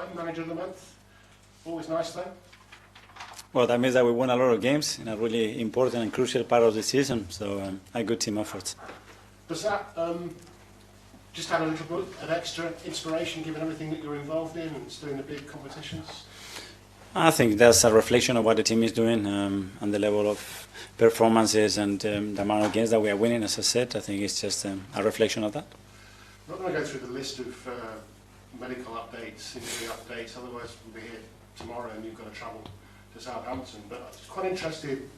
exciting, Manager of the Month. Always nice though. Well, that means that we won a lot of games in a really important and crucial part of the season, so a good team effort. Does that just add a little bit of extra inspiration given everything that you're involved in and still in the big competitions? I think that's a reflection of what the team is doing and the level of performances and the amount of games that we are winning. As I said, I think it's just a reflection of that. I'm not going to go through the list of medical updates, injury updates, otherwise we'll be here tomorrow and you've got to travel to Southampton. But I was quite interested,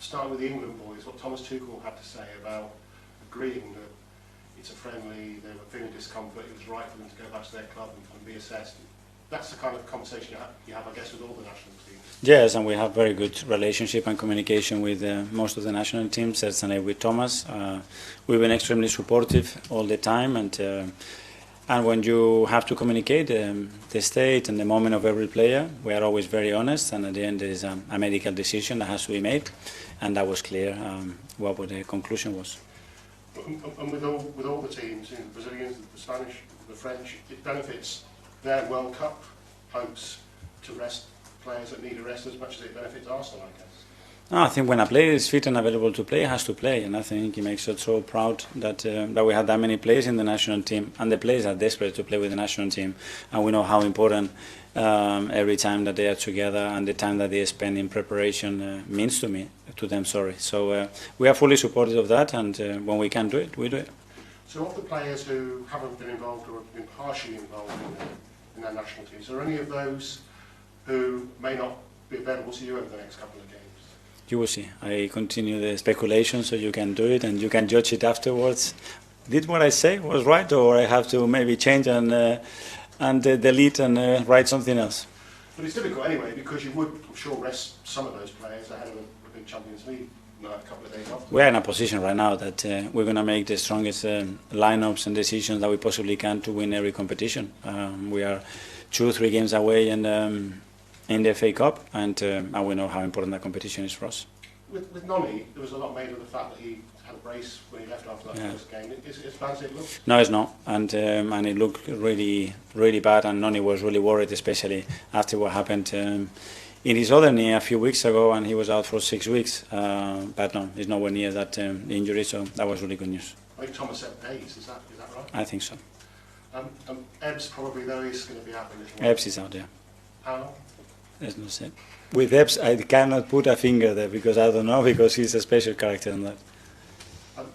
starting with the England boys, what Thomas Tuchel had to say about agreeing that it's a friendly, they were feeling discomfort, it was right for them to go back to their club and be assessed. That's the kind of conversation you have, I guess, with all the national teams. Yes, and we have very good relationship and communication with most of the national teams, certainly with Thomas. We've been extremely supportive all the time, and when you have to communicate the state and the moment of every player, we are always very honest, and at the end there is a medical decision that has to be made, and that was clear what the conclusion was. And with all the teams, the Brazilians, the Spanish, the French, it benefits their World Cup hopes to rest players that need a rest as much as it benefits Arsenal, I guess. No, I think when a player is fit and available to play, he has to play, and I think it makes us so proud that we have that many players in the national team, and the players are desperate to play with the national team, and we know how important every time that they are together and the time that they spend in preparation means to them. So we are fully supportive of that, and when we can do it, we do it. So of the players who haven't been involved or have been partially involved in their national teams, are any of those who may not be available to you over the next couple of games? You will see. I continue the speculation, so you can do it and you can judge it afterwards. Did what I say was right, or I have to maybe change and delete and write something else? But it's difficult anyway, because you would, I'm sure, rest some of those players ahead of a big Champions League a couple of days after. We are in a position right now that we're going to make the strongest lineups and decisions that we possibly can to win every competition. We are 2 or 3 games away in the FA Cup, and we know how important that competition is for us. With Noni, there was a lot made of the fact that he had a brace when he left after that first game. Is it as bad as it looks? No, it's not, and it looked really, really bad, and Noni was really worried, especially after what happened in his other knee a few weeks ago, and he was out for 6 weeks. But no, he's nowhere near that injury, so that was really good news. I think Thomas said days, is that right? I think so. Ebbs probably, though, is going to be out a little while. Ebbs is out, yeah. How long? There's no say. With Ebbs, I cannot put a finger there because I don't know, because he's a special character in that.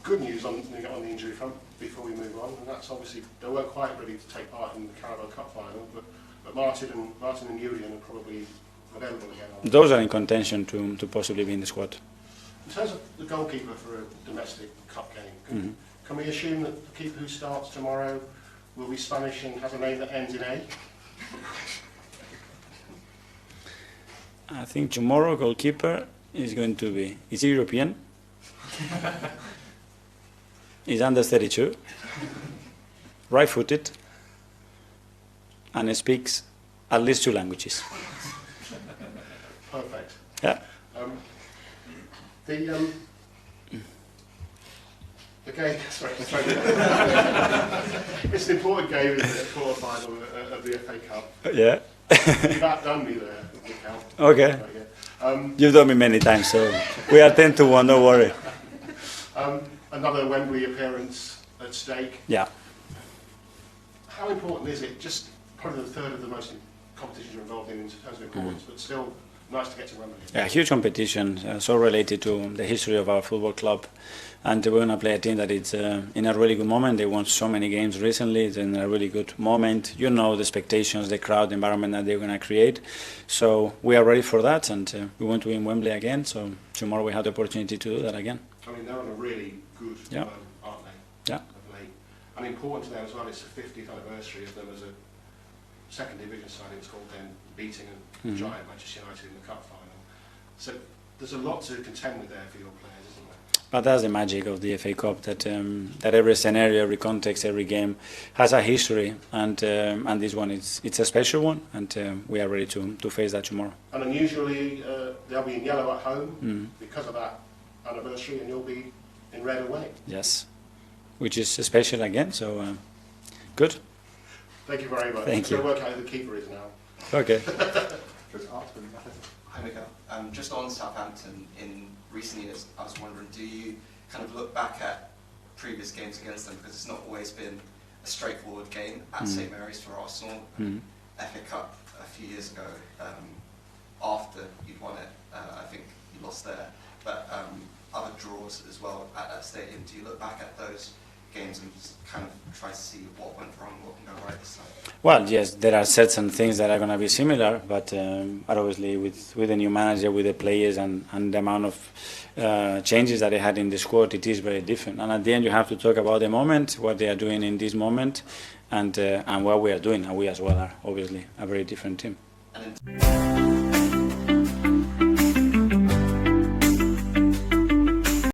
Good news on the injury front before we move on, and that's obviously they weren't quite ready to take part in the Carabao Cup final, but Martin and Julian are probably available again. Those are in contention to possibly be in the squad. In terms of the goalkeeper for a domestic cup game, can we assume that the keeper who starts tomorrow will be Spanish and has a name that ends in A? I think tomorrow goalkeeper is going to be, is he European? He's under 32, right-footed, and he speaks at least 2 languages. Perfect. Yeah. The game, sorry. It's an important game, isn't it? The quarter-final of the FA Cup. Yeah. You've outdone me there, Mikel. Okay. You've done me many times, so we are 10 to 1, don't worry. Another Wembley appearance at stake. Yeah. How important is it? Just probably the third of the most competitions you're involved in terms of importance, but still nice to get to Wembley. Yeah, huge competition, so related to the history of our football club. And we're going to play a team that is in a really good moment. They won so many games recently. It's in a really good moment. You know the expectations, the crowd, the environment that they're going to create. So we are ready for that, and we want to win Wembley again. So tomorrow we have the opportunity to do that again. I mean, they're on a really good run, aren't they? Yeah. Of late. And important to them as well, it's the 50th anniversary of them as a second division side. It was called then, beating a giant Manchester United in the cup final. So there's a lot to contend with there for your players, isn't there? But that's the magic of the FA Cup, that every scenario, every context, every game has a history, and this one it's a special one, and we are ready to face that tomorrow. And unusually they'll be in yellow at home because of that anniversary, and you'll be in red away. Yes, which is special again. So good. Thank you very much. Thank you. I'm going to work out who the keeper is now. Okay. Hi, Mikel. Just on Southampton, in recent years, I was wondering, do you kind of look back at previous games against them, because it's not always been a straightforward game at St Mary's for Arsenal, FA Cup a few years ago, after you'd won it, I think you lost there, but other draws as well at that stadium. Do you look back at those games and just kind of try to see what went wrong, what can go right this time? Well, yes, there are certain things that are going to be similar, but obviously with the new manager, with the players and the amount of changes that they had in the squad, it is very different. And at the end, you have to talk about the moment, what they are doing in this moment, and what we are doing. And we as well are obviously a very different team. And